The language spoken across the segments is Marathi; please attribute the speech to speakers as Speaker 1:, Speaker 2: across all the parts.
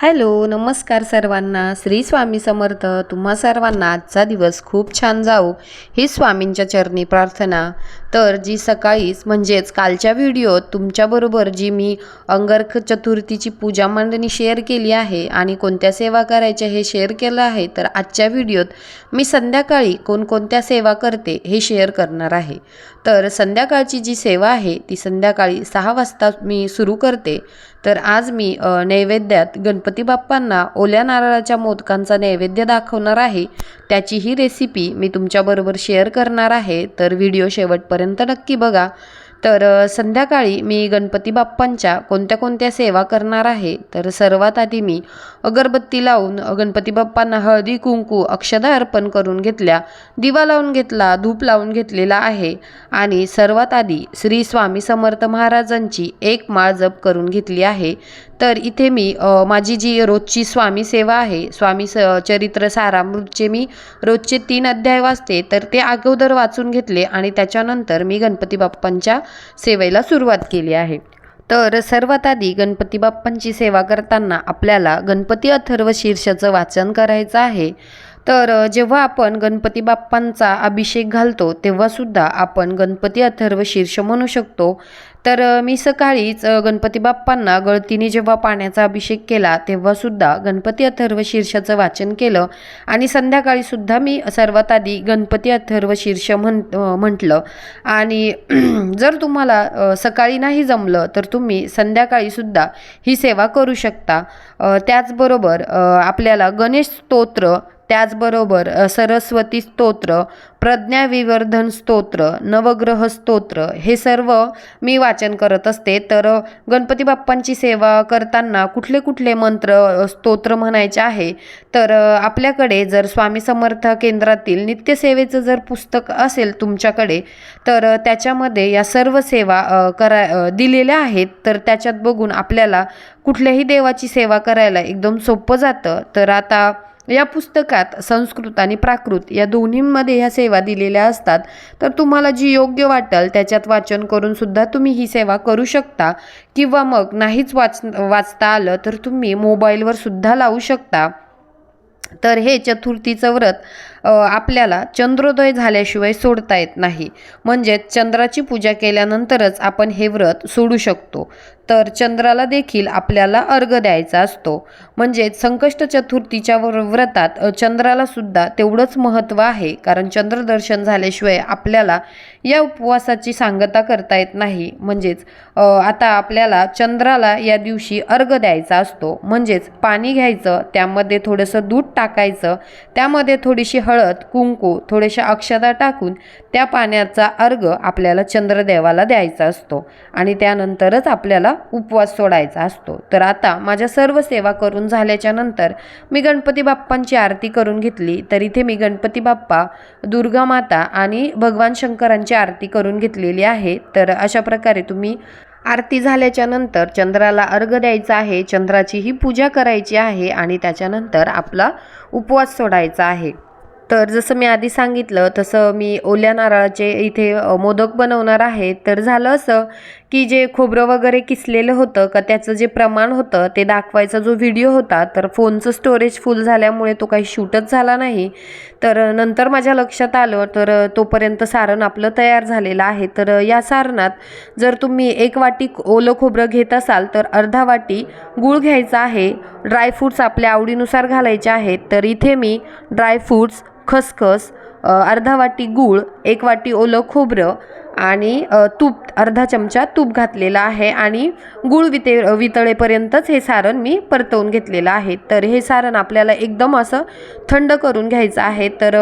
Speaker 1: हॅलो, नमस्कार सर्वांना. श्री स्वामी समर्थ. तुम्हा सर्वांना आजचा दिवस खूप छान जाओ ही स्वामींच्या चरणी प्रार्थना. तर जी सकाळीच म्हणजेच कालच्या व्हिडिओत तुमच्याबरोबर जी मी अंगारक चतुर्थीची पूजा मांडणी शेअर केली आहे आणि कोणत्या सेवा करायच्या हे शेअर केलं आहे, तर आजच्या व्हिडिओत मी संध्याकाळी कोणकोणत्या सेवा करते हे शेअर करणार आहे. तर संध्याकाळची जी सेवा आहे ती संध्याकाळी 6 वाजता मी सुरू करते. तर आज मी नैवेद्यात गणपती बाप्पांना ओल्या नारळाच्या मोदकांचा नैवेद्य दाखवणार आहे. त्याची ही रेसिपी मी तुमच्याबरोबर शेअर करणार आहे. तर व्हिडिओ शेवटपर्यंत नक्की बघा. तर संध्याकाळी मी गणपती बाप्पांच्या कोणत्या कोणत्या सेवा करणार आहे. तर सर्वात आधी मी अगरबत्ती लावून गणपती बाप्पांना हळदी कुंकू अक्षदा अर्पण करून घेतल्या, दिवा लावून घेतला, धूप लावून घेतलेला आहे आणि सर्वात आधी श्री स्वामी समर्थ महाराजांची एक माळ जप करून घेतली आहे. तर इथे मी माझी जी रोजची स्वामी सेवा आहे, स्वामी चरित्र सारामृतचे मी रोजचे 3 अध्याय वाचते. तर ते अगोदर वाचून घेतले आणि त्याच्यानंतर मी गणपती बाप्पांच्या सेवेला सुरुवात केली आहे. तर सर्वात आधी गणपती बाप्पांची सेवा करताना आपल्याला गणपती अथर्व शीर्षाचं वाचन करायचं आहे. तर जेव्हा आपण गणपती बाप्पांचा अभिषेक घालतो तेव्हासुद्धा आपण गणपती अथर्व शीर्ष म्हणू शकतो. तर मी सकाळीच गणपती बाप्पांना गळतीने जेव्हा पाण्याचा अभिषेक केला तेव्हासुद्धा गणपती अथर्व शीर्षाचं वाचन केलं आणि संध्याकाळीसुद्धा मी सर्वात आधी गणपती अथर्व शीर्ष म्हटलं. आणि जर तुम्हाला सकाळी नाही जमलं तर तुम्ही संध्याकाळीसुद्धा ही सेवा करू शकता. त्याचबरोबर आपल्याला गणेश स्तोत्र, त्याचबरोबर सरस्वती स्तोत्र, प्रज्ञाविवर्धन स्तोत्र, नवग्रह स्तोत्र हे सर्व मी वाचन करत असते. तर गणपती बाप्पांची सेवा करताना कुठले कुठले मंत्र स्तोत्र म्हणायचे आहे, तर आपल्याकडे जर स्वामी समर्थ केंद्रातील नित्यसेवेचं जर पुस्तक असेल तुमच्याकडे तर त्याच्यामध्ये या सर्व सेवा दिलेल्या आहेत. तर त्याच्यात बघून आपल्याला कुठल्याही देवाची सेवा करायला एकदम सोपं जातं. तर आता या पुस्तकात संस्कृत आणि प्राकृत या दोन्हींमध्ये ह्या सेवा दिलेल्या असतात. तर तुम्हाला जी योग्य वाटेल त्याच्यात वाचन करून सुद्धा तुम्ही ही सेवा करू शकता, किंवा मग नाहीच वाचता आलं तर तुम्ही मोबाईलवर सुद्धा लावू शकता. तर हे चतुर्थीचं व्रत आपल्याला चंद्रोदय झाल्याशिवाय सोडता येत नाही. म्हणजे चंद्राची पूजा केल्यानंतरच आपण हे व्रत सोडू शकतो. तर चंद्राला देखील आपल्याला अर्घ द्यायचा असतो. म्हणजे संकष्ट चतुर्थीच्या व्रतात चंद्राला सुद्धा तेवढंच महत्त्व आहे, कारण चंद्रदर्शन झाल्याशिवाय आपल्याला या उपवासाची सांगता करता येत नाही. म्हणजेच आता आपल्याला चंद्राला या दिवशी अर्घ द्यायचा असतो. म्हणजेच पाणी घ्यायचं, त्यामध्ये थोडंसं दूध टाकायचं, त्यामध्ये थोडीशी हळद, कुंकू, थोड्याशा अक्षता टाकून त्या पाण्याचा अर्घ आपल्याला चंद्रदेवाला द्यायचा असतो आणि त्यानंतरच आपल्याला उपवास सोडायचा असतो. तर आता माझ्या सर्व सेवा करून झाल्याच्या नंतर मी गणपती बाप्पांची आरती करून घेतली. तर इथे मी गणपती बाप्पा, दुर्गा माता आणि भगवान शंकरांची आरती करून घेतलेली आहे. तर अशा प्रकारे तुम्ही आरती झाल्याच्या नंतर चंद्राला अर्घ द्यायचा आहे, चंद्राची ही पूजा करायची आहे आणि त्याच्यानंतर आपला उपवास सोडायचा आहे. तर जसं मी आधी सांगितलं तसं मी ओल्या नारळाचे इथे मोदक बनवणार आहे. तर झालं असं की जे खोबरं वगैरे किसलेलं होतं का त्याचं जे प्रमाण होतं ते दाखवायचा जो व्हिडिओ होता, तर फोनचं स्टोरेज फुल झाल्यामुळे तो काही शूटच झाला नाही. तर नंतर माझ्या लक्षात आलं, तर तोपर्यंत सारण आपलं तयार झालेलं आहे. तर या सारणात जर तुम्ही 1 वाटी ओलं खोबरं घेत असाल तर अर्धा वाटी गूळ घ्यायचा आहे. ड्रायफ्रूट्स आपल्या आवडीनुसार घालायचे आहेत. तर इथे मी ड्रायफ्रूट्स, खसखस, अर्धा वाटी गूळ, 1 वाटी ओलं खोबरं आणि तूप, अर्धा चमचा तूप घातलेला आहे आणि गूळ वितळेपर्यंतच हे सारण मी परतवून घेतलेलं आहे. तर हे सारण आपल्याला एकदम असं थंड करून घ्यायचं आहे. तर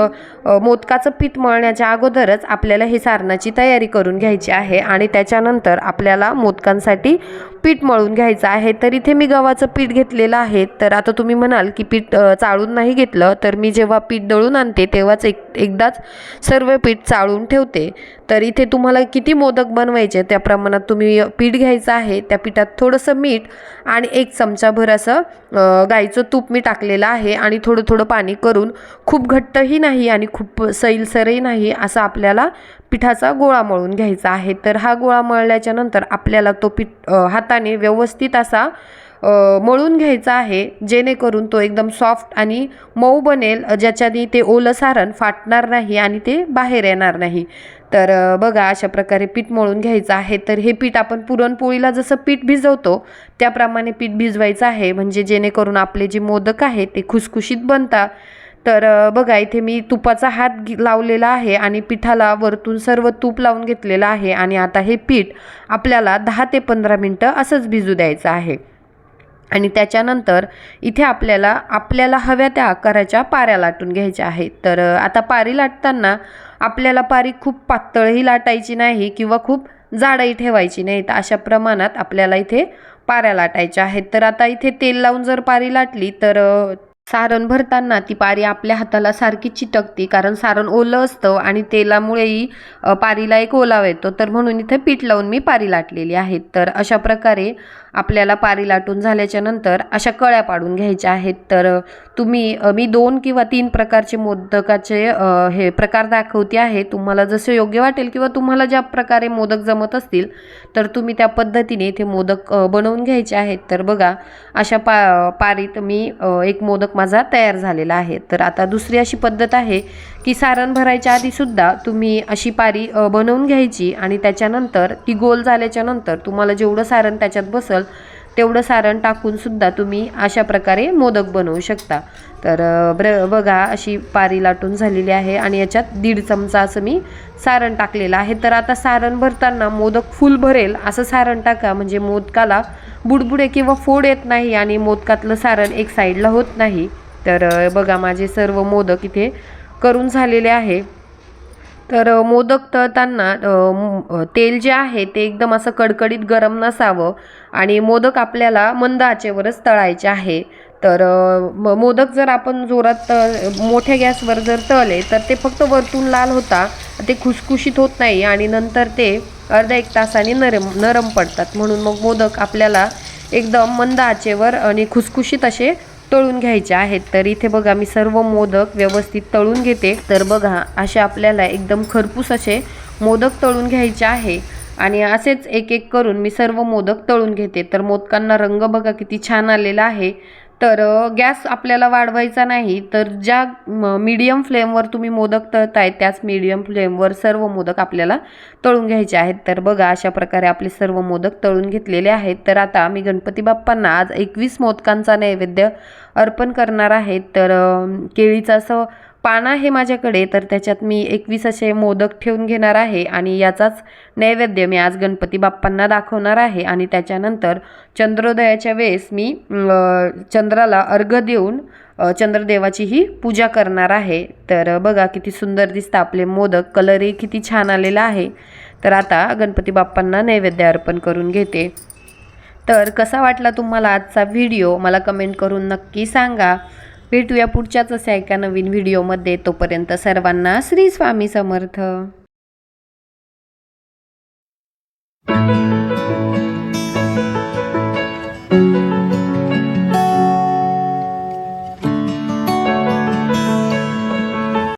Speaker 1: मोदकाचं पीठ मळण्याच्या अगोदरच आपल्याला हे सारणाची तयारी करून घ्यायची आहे आणि त्याच्यानंतर आपल्याला मोदकांसाठी पीठ मळून घ्यायचं आहे. तर इथे मी गव्हाचं पीठ घेतलेलं आहे. तर आता तुम्ही म्हणाल की पीठ चाळून नाही घेतलं, तर मी जेव्हा पीठ दळून आणते तेव्हाच एकदाच सर्व पीठ चाळून ठेवते. तर इथे तुम्हाला किती मोदक बनवायचे त्या प्रमाणात तुम्ही पीठ घ्यायचं आहे. त्या पिठात थोडंसं मीठ आणि 1 चमचाभर असं गाईचं तूप मी टाकलेलं आहे आणि थोडं थोडं पाणी करून, खूप घट्टही नाही आणि खूप सैलसरही नाही, असं आपल्याला पिठाचा गोळा मळून घ्यायचा आहे. तर हा गोळा मळल्याच्या नंतर आपल्याला तो पीठ हाताने व्यवस्थित असा मळून घ्यायचा आहे, जेणेकरून तो एकदम सॉफ्ट आणि मऊ बनेल, ज्याच्याने ते ओलं सारण फाटणार नाही आणि ते बाहेर येणार नाही. तर बघा अशा प्रकारे पीठ मळून घ्यायचं आहे. तर हे पीठ आपण पुरणपोळीला जसं पीठ भिजवतो त्याप्रमाणे पीठ भिजवायचं आहे, म्हणजे जेणेकरून आपले जे मोदक आहेत ते खुसखुशीत बनतात. तर बघा इथे मी तुपाचा हात लावलेला आहे आणि पिठाला वरतून सर्व तूप लावून घेतलेलं आहे. आणि आता हे पीठ आपल्याला 10 ते 15 मिनटं असंच भिजू द्यायचं आहे. आणि त्याच्यानंतर इथे आपल्याला हव्या त्या आकाराच्या पाऱ्या लाटून घ्यायच्या आहेत. तर आता पारी लाटताना आपल्याला पारी खूप पातळही लाटायची नाही किंवा खूप जाडही ठेवायची नाही. तर अशा प्रमाणात आपल्याला इथे पाऱ्या लाटायच्या आहेत. तर आता इथे तेल लावून जर पारी लाटली तर सारण भरताना ती पारी आपल्या हाताला सारखी चिटकते, कारण सारण ओलं असतं आणि तेलामुळेही पारीला एक ओलावा येतो. तर म्हणून इथे पीठ लावून मी पारी लाटलेली आहे. तर अशा प्रकारे आपल्याला पारी लाटून झाल्याच्या नंतर अशा कळ्या पाडून घ्यायच्या आहेत. तर मी 2 किंवा 3 प्रकारचे मोदकाचे हे प्रकार दाखवते आहे. तुम्हाला जसे योग्य वाटेल किंवा तुम्हाला ज्या प्रकारे मोदक जमत असतील तर तुम्ही त्या पद्धतीने इथे मोदक बनवून घ्यायचे आहेत. तर बघा अशा पारीत मी एक मोदक माझा तयार झालेला आहे. तर आता दुसरी अशी पद्धत आहे की सारण भरायच्या आधी सुद्धा तुम्ही अशी पारी बनवून घ्यायची आणि त्याच्यानंतर ती गोल झाल्याच्या नंतर तुम्हाला जेवढं सारण त्याच्यात बसल तेवढं सारण टाकून सुद्धा तुम्ही अशा प्रकारे मोदक बनवू शकता. तर बघा अशी पारी लाटून झालेली आहे आणि याच्यात 1.5 चमचा असं मी सारण टाकलेलं आहे. तर आता सारण भरताना मोदक फुल भरेल असं सारण टाका, म्हणजे मोदकाला बुडबुडे किंवा फोड येत नाही आणि मोदकातलं सारण एक साईडला होत नाही. तर बघा माझे सर्व मोदक इथे करून झालेले आहे. तर मोदक तळताना तेल जे आहे ते एकदम असं कडकडीत गरम नसावं आणि मोदक आपल्याला मंद आचेवरच तळायचे आहे. तर मोदक जर आपण जोरात मोठ्या गॅसवर जर तळले तर ते फक्त वरतून लाल होता, ते खुसखुशीत होत नाही आणि नंतर ते अर्धा 1 तासाने नरम पडतात. म्हणून मग मोदक आपल्याला एकदम मंद आचेवर आणि खुसखुशीत असे तळून घ्यायचे आहेत. तर इथे बघा मी सर्व मोदक व्यवस्थित तळून घेते. तर बघा असे आपल्याला एकदम खरपूस असे मोदक तळून घ्यायचे आहे आणि असेच एक एक करून मी सर्व मोदक तळून घेते. तर मोदकांना रंग बघा किती छान आलेला आहे. तर गॅस आपल्याला वाढवायचा नाही, तर ज्या मीडियम फ्लेमवर तुम्ही मोदक तळताय त्याच मीडियम फ्लेमवर सर्व मोदक आपल्याला तळून घ्यायचे आहेत. तर बघा अशा प्रकारे आपले सर्व मोदक तळून घेतलेले आहेत. तर आता मी गणपती बाप्पांना आज 21 मोदकांचा नैवेद्य अर्पण करणार आहे. तर केळीचं असं पान आहे माझ्याकडे, तर त्याच्यात मी 21 असे मोदक ठेवून घेणार आहे आणि याचाच नैवेद्य मी आज गणपती बाप्पांना दाखवणार आहे. आणि त्याच्यानंतर चंद्रोदयाच्या वेळेस मी चंद्राला अर्घ्य देऊन चंद्रदेवाचीही पूजा करणार आहे. तर बघा किती सुंदर दिसतं आपले मोदक, कलरही किती छान आलेला आहे. तर आता गणपती बाप्पांना नैवेद्य अर्पण करून घेते. तर कसा वाटला तुम्हाला आजचा व्हिडिओ मला कमेंट करून नक्की सांगा. भेटूया पुढच्याच अशा एका नवीन व्हिडिओमध्ये. तोपर्यंत सर्वांना श्री स्वामी समर्थ.